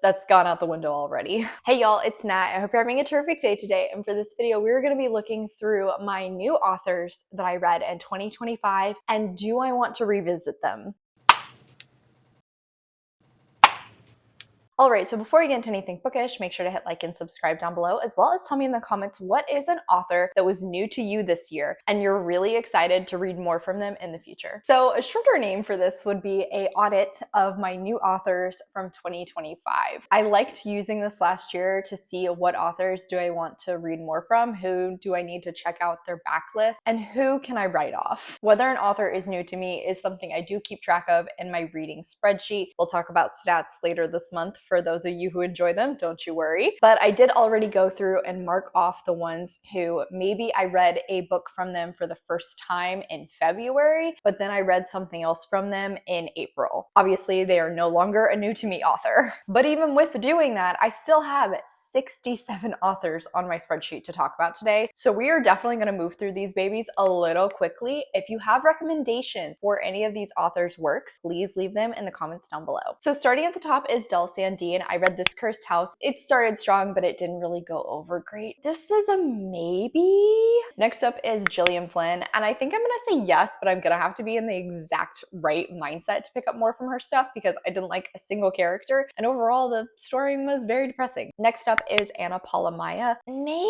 that's gone out the window already. Hey y'all, it's Nat. I hope you're having a terrific day today. And for this video, we're going to be looking through my new authors that I read in 2025 and do I want to revisit them? Alright, so before we get into anything bookish, make sure to hit like and subscribe down below, as well as tell me in the comments what is an author that was new to you this year and you're really excited to read more from them in the future. So a shorter name for this would be a audit of my new authors from 2025. I liked using this last year to see what authors do I want to read more from, who do I need to check out their backlist, and who can I write off. Whether an author is new to me is something I do keep track of in my reading spreadsheet. We'll talk about stats later this month. For those of you who enjoy them, don't you worry. But I did already go through and mark off the ones who maybe I read a book from them for the first time in February, but then I read something else from them in April. Obviously, they are no longer a new to me author. But even with doing that, I still have 67 authors on my spreadsheet to talk about today. So we are definitely going to move through these babies a little quickly. If you have recommendations for any of these authors' works, please leave them in the comments down below. So starting at the top is 𝗖cie. I read This Cursed House. It started strong, but it didn't really go over great. This is a maybe. Next up is Gillian Flynn, and I think I'm gonna say yes, but I'm gonna have to be in the exact right mindset to pick up more from her stuff because I didn't like a single character, and overall the story was very depressing. Next up is Anna Paula Maya. Maybe.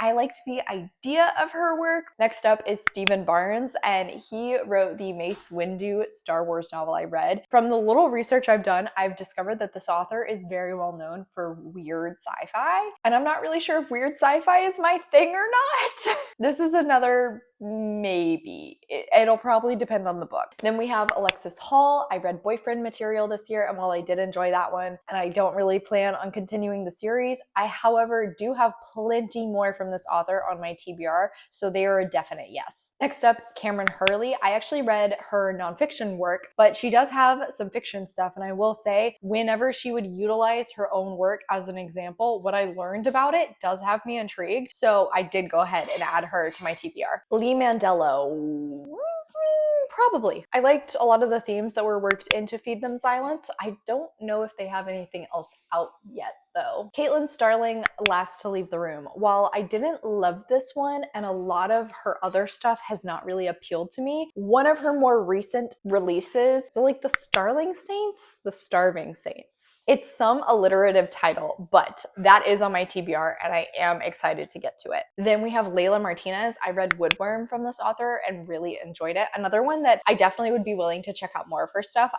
I liked the idea of her work. Next up is Stephen Barnes, and he wrote the Mace Windu Star Wars novel I read. From the little research I've done, I've discovered that this author is very well known for weird sci-fi, and I'm not really sure if weird sci-fi is my thing or not. This is another maybe. It'll probably depend on the book. Then we have Alexis Hall. I read Boyfriend Material this year, and while I did enjoy that one, and I don't really plan on continuing the series, I, however, do have plenty more from this author on my TBR, so they are a definite yes. Next up, Cameron Hurley. I actually read her nonfiction work, but she does have some fiction stuff, and I will say, whenever she would utilize her own work as an example, what I learned about it does have me intrigued, so I did go ahead and add her to my TBR. Lee Mandello. Probably. I liked a lot of the themes that were worked into Feed Them Silence. I don't know if they have anything else out yet, though. Caitlin Starling, Last to Leave the Room. While I didn't love this one, and a lot of her other stuff has not really appealed to me, one of her more recent releases, so like The Starling Saints? The Starving Saints. It's some alliterative title, but that is on my TBR, and I am excited to get to it. Then we have Layla Martinez. I read Woodworm from this author and really enjoyed it. Another one that I definitely would be willing to check out more of her stuff.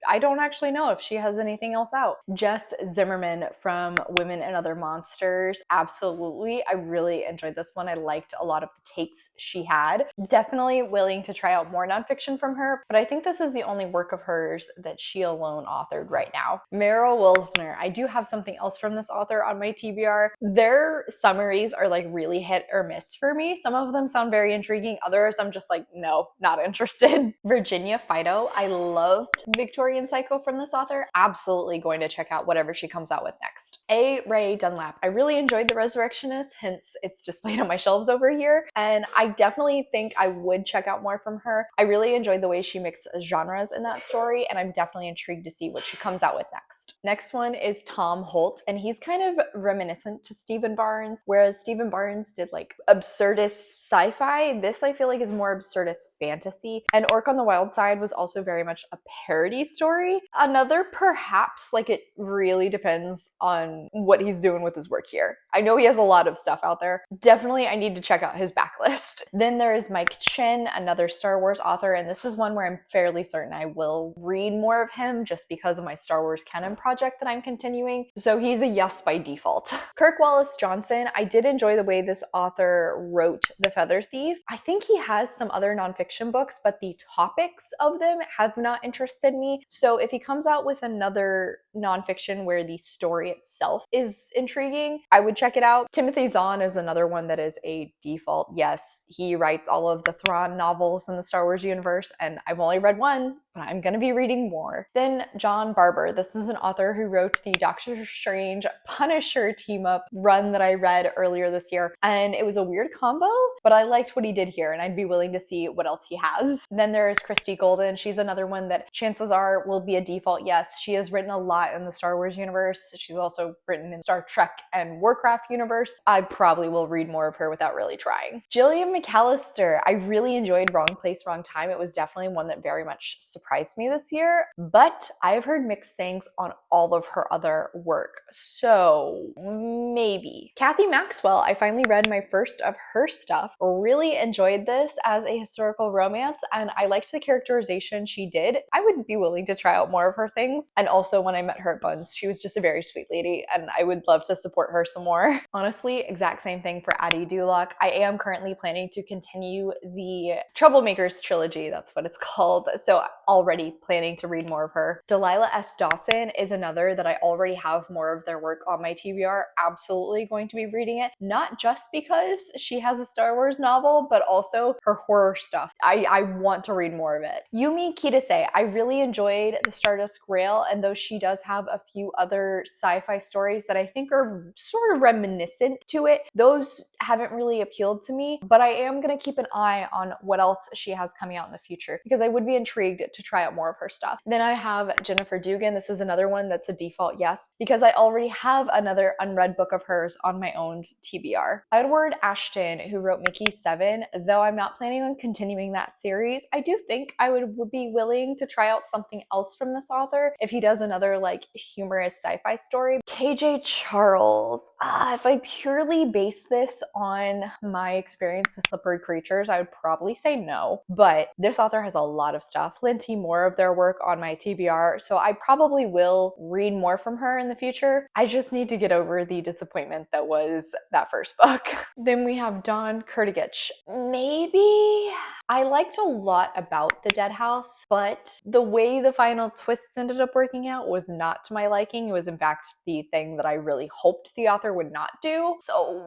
I don't actually know if she has anything else out. Jess Zimmerman from Women and Other Monsters. Absolutely. I really enjoyed this one. I liked a lot of the takes she had. Definitely willing to try out more nonfiction from her, but I think this is the only work of hers that she alone authored right now. Meryl Wilsner. I do have something else from this author on my TBR. Their summaries are like really hit or miss for me. Some of them sound very intriguing. Others I'm just like, no, not interested. Virginia Fido. I loved Victorian Psycho from this author. Absolutely going to check out whatever she comes out with next. A. Ray Dunlap. I really enjoyed The Resurrectionist, hence it's displayed on my shelves over here, and I definitely think I would check out more from her. I really enjoyed the way she mixed genres in that story, and I'm definitely intrigued to see what she comes out with next. Next one is Tom Holt, and he's kind of reminiscent to Stephen Barnes, whereas Stephen Barnes did like absurdist sci-fi. This I feel like is more absurdist fantasy, and Orc on the Wild Side was also very much a parody story. Another perhaps, like it really depends on what he's doing with his work here. I know he has a lot of stuff out there. Definitely I need to check out his backlist. Then there is Mike Chen, another Star Wars author, and this is one where I'm fairly certain I will read more of him just because of my Star Wars canon project that I'm continuing. So he's a yes by default. Kirk Wallace Johnson. I did enjoy the way this author wrote The Feather Thief. I think he has some other nonfiction books, but the topics of them have not interested me. So if he comes out with another nonfiction where the story itself itself is intriguing, I would check it out. Timothy Zahn is another one that is a default yes. He writes all of the Thrawn novels in the Star Wars universe, and I've only read one, but I'm gonna be reading more. Then John Barber. This is an author who wrote the Doctor Strange Punisher team-up run that I read earlier this year, and it was a weird combo, but I liked what he did here, and I'd be willing to see what else he has. Then there's Christy Golden. She's another one that chances are will be a default yes. She has written a lot in the Star Wars universe. She's also written in Star Trek and Warcraft universe. I probably will read more of her without really trying. Gillian McAllister. I really enjoyed Wrong Place, Wrong Time. It was definitely one that very much surprised me this year, but I've heard mixed things on all of her other work, so maybe. Kathy Maxwell. I finally read my first of her stuff. Really enjoyed this as a historical romance, and I liked the characterization she did. I would be willing to try out more of her things. And also when I met her at Buns, she was just a very sweet lady, and I would love to support her some more. Honestly, exact same thing for Addie Dulac. I am currently planning to continue the Troublemakers trilogy. That's what it's called. So already planning to read more of her. Delilah S. Dawson is another that I already have more of their work on my TBR. Absolutely going to be reading it, not just because she has a Star Wars novel, but also her horror stuff. I want to read more of it. Umi Kitase. I really enjoyed the Stardust Grail, and though she does have a few other sci-fi stories that I think are sort of reminiscent to it, those haven't really appealed to me, but I am going to keep an eye on what else she has coming out in the future because I would be intrigued to try out more of her stuff. Then I have Jennifer Dugan. This is another one that's a default yes because I already have another unread book of hers on my own TBR. Edward Ashton, who wrote Mickey 7, though I'm not planning on continuing that series, I do think I would be willing to try out something else from this author if he does another like humorous sci-fi story. KJ Charles. If I purely base this on my experience with Slippery Creatures, I would probably say no, but this author has a lot of stuff, plenty more of their work on my TBR, so I probably will read more from her in the future. I just need to get over the disappointment that was that first book. Then we have Dawn Kurtagich. Maybe. I liked a lot about The Dead House, but the way the final twists ended up working out was not to my liking. It was in fact the thing that I really hoped the author would not do. So,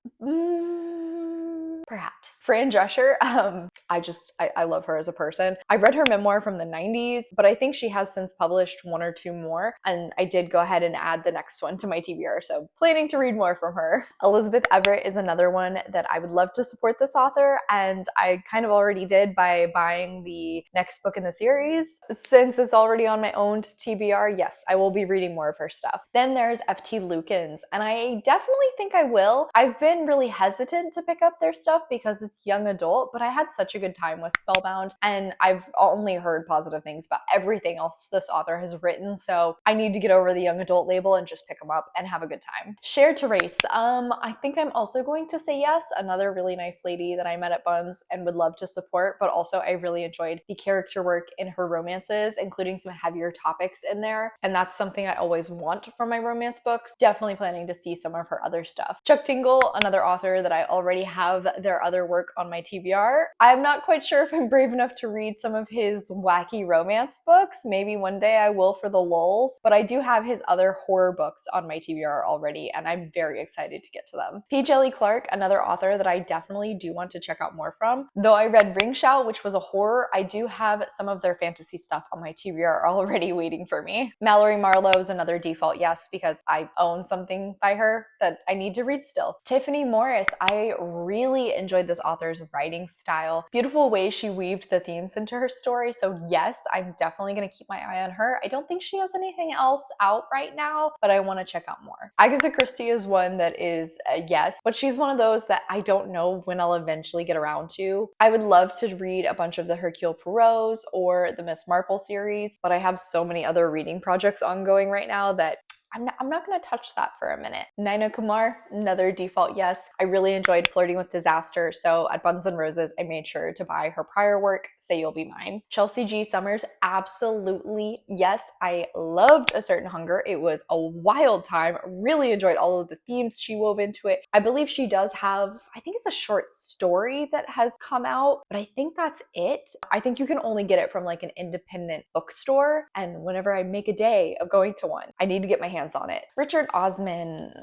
perhaps. Fran Drescher, I love her as a person. I read her memoir from the 90s, but I think she has since published one or two more, and I did go ahead and add the next one to my TBR, so planning to read more from her. Elizabeth Everett is another one that I would love to support this author, and I kind of already did by buying the next book in the series. Since it's already on my own TBR, yes, I will be reading more of her stuff. Then there's F.T. Lukens, and I definitely think I will. I've been really hesitant to pick up their stuff because it's young adult, but I had such a good time with Spellbound, and I've only heard positive things about everything else this author has written, so I need to get over the young adult label and just pick them up and have a good time. Cher Therese, I think I'm also going to say yes. Another really nice lady that I met at Buns and would love to support, but also I really enjoyed the character work in her romances, including some heavier topics in there, and that's something I always want from my romance books. Definitely planning to see some of her other stuff. Chuck Tingle, another author that I already have their other work on my TBR. I'm not quite sure if I'm brave enough to read some of his wacky romance books. Maybe one day I will for the lulz, but I do have his other horror books on my TBR already, and I'm very excited to get to them. P. Jelly Clark, another author that I definitely do want to check out more from. Though I read Ringshao, which was a horror, I do have some of their fantasy stuff on my TBR already waiting for me. Mallory Marlowe is another default yes, because I own something by her that I need to read still. Tiffany Morris, I really enjoyed this author's writing style. Beautiful way she weaved the themes into her story, so yes, I'm definitely going to keep my eye on her. I don't think she has anything else out right now, but I want to check out more. Agatha Christie is one that is a yes, but she's one of those that I don't know when I'll eventually get around to. I would love to read a bunch of the Hercule Poirots or the Miss Marple series, but I have so many other reading projects ongoing right now that I'm not going to touch that for a minute. Naina Kumar, another default yes. I really enjoyed Flirting with Disaster, so at Buns and Roses, I made sure to buy her prior work, Say You'll Be Mine. Chelsea G. Summers, absolutely yes. I loved A Certain Hunger. It was a wild time. Really enjoyed all of the themes she wove into it. I believe she does have, I think it's a short story that has come out, but I think that's it. I think you can only get it from like an independent bookstore, and whenever I make a day of going to one, I need to get my hands hands on it. Richard Osman.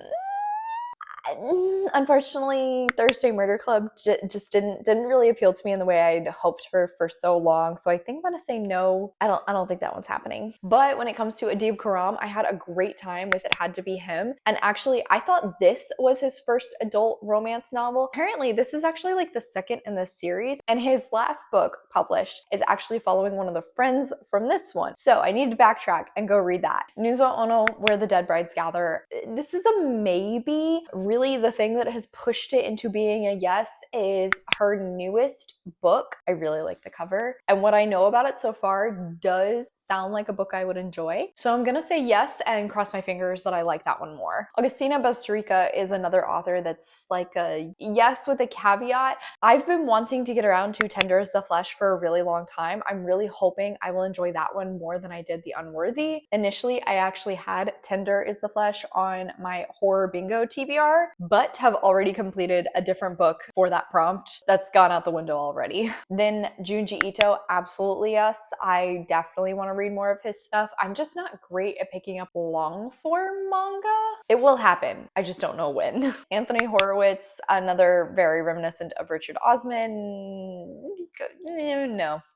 Unfortunately, Thursday Murder Club just didn't really appeal to me in the way I'd hoped for so long. So I think I'm gonna say no. I don't think that one's happening. But when it comes to Adib Khorram, I had a great time with It Had to Be Him. And actually, I thought this was his first adult romance novel. Apparently, this is actually like the second in this series. And his last book published is actually following one of the friends from this one. So I need to backtrack and go read that. Nuzwa Ono, Where the Dead Brides Gather. This is a maybe. Really, the thing that has pushed it into being a yes is her newest book. I really like the cover, and what I know about it so far does sound like a book I would enjoy. So I'm gonna say yes and cross my fingers that I like that one more. Agustina Bazterrica is another author that's like a yes with a caveat. I've been wanting to get around to Tender is the Flesh for a really long time. I'm really hoping I will enjoy that one more than I did The Unworthy. Initially, I actually had Tender is the Flesh on my horror bingo TBR, but have already completed a different book for that prompt. That's gone out the window already. Then Junji Ito, absolutely yes. I definitely want to read more of his stuff. I'm just not great at picking up long form manga. It will happen. I just don't know when. Anthony Horowitz, another very reminiscent of Richard Osman.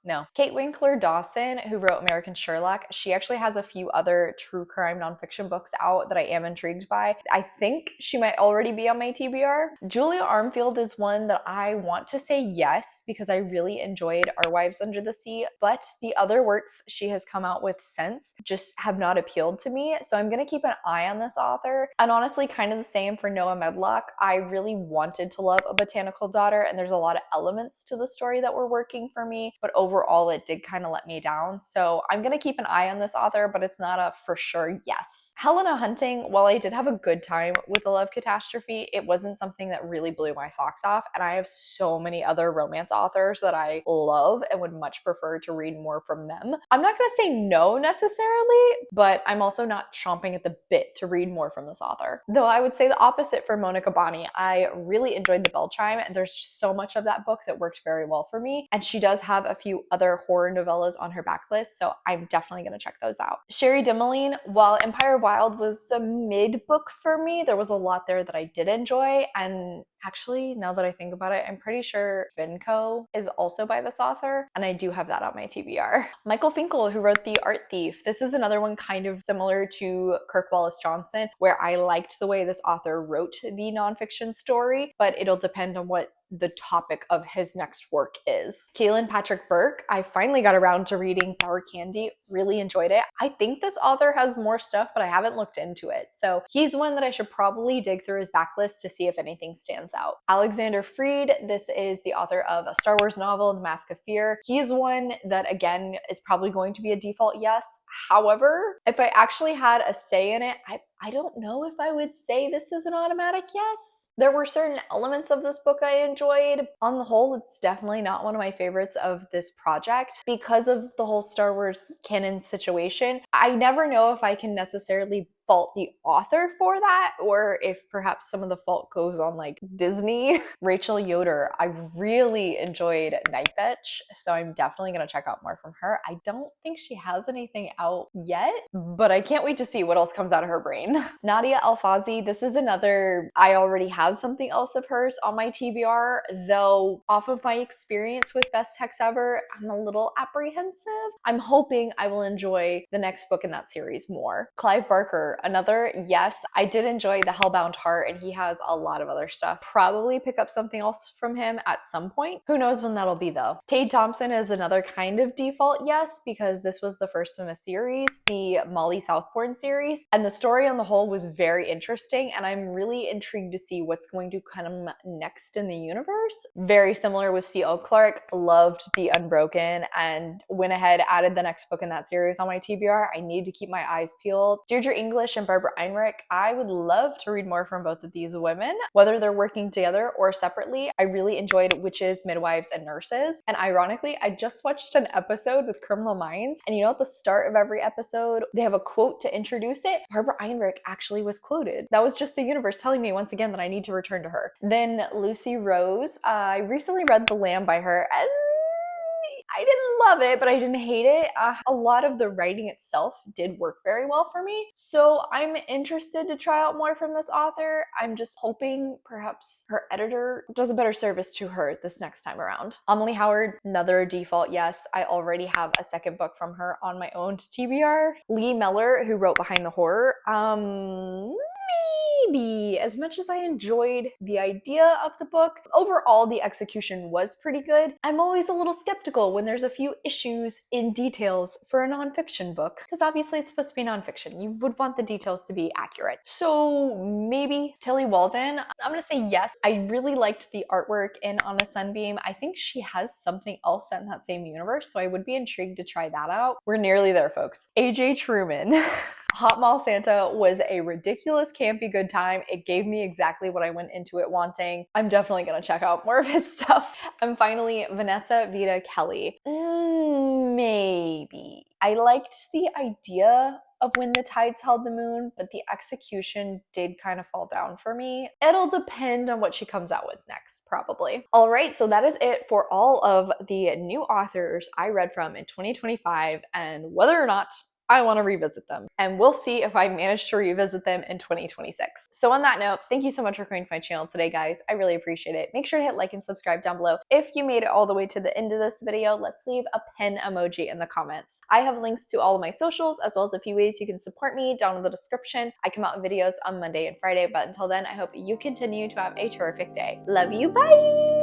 No. Kate Winkler Dawson, who wrote American Sherlock, she actually has a few other true crime nonfiction books out that I am intrigued by. I think she might already be on my TBR. Julia Armfield is one that I want to say yes because I really enjoyed Our Wives Under the Sea, but the other works she has come out with since just have not appealed to me. So I'm going to keep an eye on this author. And honestly, kind of the same for Noah Medlock. I really wanted to love A Botanical Daughter, and there's a lot of elements to the story that were working for me, but overall it did kind of let me down. So I'm going to keep an eye on this author, but it's not a for sure yes. Helena Hunting, while I did have a good time with A Love Catastrophe, it wasn't something that really blew my socks off, and I have so many other romance authors that I love and would much prefer to read more from them. I'm not going to say no necessarily, but I'm also not chomping at the bit to read more from this author. Though I would say the opposite for Monica Bani. I really enjoyed The Bell Chime, and there's just so much of that book that worked very well for me, and she does have a few other horror novellas on her backlist, so I'm definitely going to check those out. Sherry Dimeline, while Empire Wild was a mid book for me, there was a lot there that I did enjoy, and actually, now that I think about it, I'm pretty sure Finco is also by this author, and I do have that on my TBR. Michael Finkel, who wrote The Art Thief. This is another one kind of similar to Kirk Wallace Johnson, where I liked the way this author wrote the nonfiction story, but it'll depend on what the topic of his next work is. Kaylin Patrick Burke, I finally got around to reading Sour Candy, really enjoyed it. I think this author has more stuff, but I haven't looked into it. So he's one that I should probably dig through his backlist to see if anything stands out. Alexander Freed, this is the author of a Star Wars novel, The Mask of Fear. He's one that, again, is probably going to be a default yes. However, if I actually had a say in it, I don't know if I would say this is an automatic yes. There were certain elements of this book I enjoyed. On the whole, it's definitely not one of my favorites of this project because of the whole Star Wars canon situation. I never know if I can necessarily fault the author for that, or if perhaps some of the fault goes on like Disney. Rachel Yoder, I really enjoyed Night Fetch, so I'm definitely going to check out more from her. I don't think she has anything out yet, but I can't wait to see what else comes out of her brain. Nadia Alfazi, this is another, I already have something else of hers on my TBR, though off of my experience with Best Text Ever, I'm a little apprehensive. I'm hoping I will enjoy the next book in that series more. Clive Barker, another yes. I did enjoy The Hellbound Heart, and he has a lot of other stuff. Probably pick up something else from him at some point. Who knows when that'll be though. Tade Thompson is another kind of default yes, because this was the first in a series, the Molly Southbourne series, and the story on the whole was very interesting, and I'm really intrigued to see what's going to come next in the universe. Very similar with C.L. Clark, loved The Unbroken, and went ahead, added the next book in that series on my TBR. I need to keep my eyes peeled. Deirdre English and Barbara Einrich, I would love to read more from both of these women, whether they're working together or separately. I really enjoyed Witches, Midwives, and Nurses, and ironically, I just watched an episode with Criminal Minds, and you know at the start of every episode, they have a quote to introduce it. Barbara Einrich actually was quoted. That was just the universe telling me once again that I need to return to her. Then Lucy Rose, I recently read The Lamb by her, and I didn't love it, but I didn't hate it. A lot of the writing itself did work very well for me. So I'm interested to try out more from this author. I'm just hoping perhaps her editor does a better service to her this next time around. Amelie Howard, another default yes. I already have a second book from her on my own TBR. Lee Meller, who wrote Behind the Horror, maybe. As much as I enjoyed the idea of the book, overall the execution was pretty good. I'm always a little skeptical when there's a few issues in details for a nonfiction book, because obviously it's supposed to be nonfiction. You would want the details to be accurate. So maybe Tilly Walden. I'm gonna say yes. I really liked the artwork in On a Sunbeam. I think she has something else set in that same universe, so I would be intrigued to try that out. We're nearly there, folks. AJ Truman. Hot Mall Santa was a ridiculous, campy good time. It gave me exactly what I went into it wanting. I'm definitely gonna check out more of his stuff. And finally, Vanessa Vita Kelly. Maybe. I liked the idea of When the Tides Held the Moon, but the execution did kind of fall down for me. It'll depend on what she comes out with next, probably. All right, so that is it for all of the new authors I read from in 2025 and whether or not I want to revisit them. And we'll see if I manage to revisit them in 2026. So on that note, thank you so much for coming to my channel today, guys. I really appreciate it. Make sure to hit like and subscribe down below. If you made it all the way to the end of this video, let's leave a pen emoji in the comments. I have links to all of my socials, as well as a few ways you can support me down in the description. I come out with videos on Monday and Friday, but until then, I hope you continue to have a terrific day. Love you, bye!